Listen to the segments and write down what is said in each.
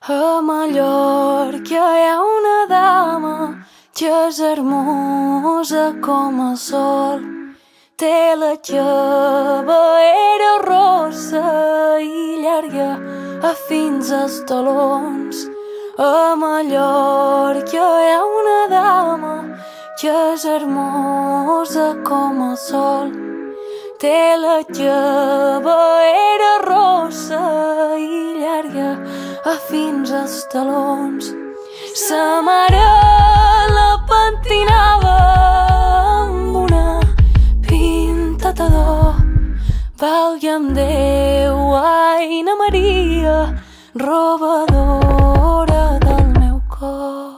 A Mallorca hi ha una dama que és hermosa com el sol. Té la cabellera rossa i llarga fins als talons. A Mallorca hi ha una dama que és hermosa com el sol. Té la cabellera rossa i llarga fins als talons. Sa mare la pentinava amb una pintata d'or. Valga'm Déu, Aina Maria, robadora del meu cor.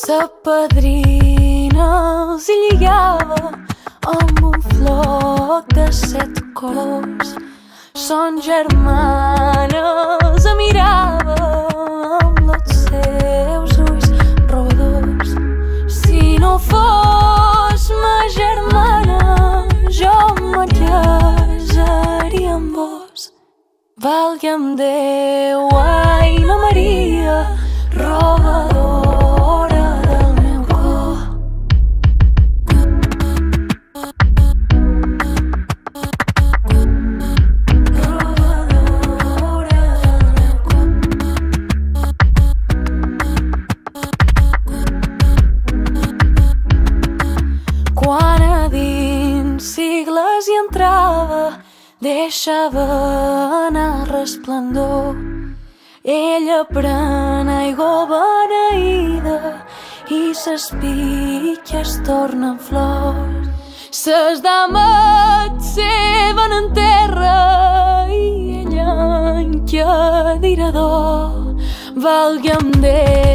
Sa padrina els lligava amb un floc de 7 colors. Son germanes mirava amb els seus ulls robadors. Si no fos ma germana, jo me casaria amb vos. Valga'm Déu, Aina Maria, robadora del meu cor. Robadora del meu cor. Quan a dins sigles hi entrava, deixava anar resplendor. Ella pren aigua beneïda i ses piques tornen flors. Ses dames seven en terra i ella en cadira d'or. Valga'm Déu,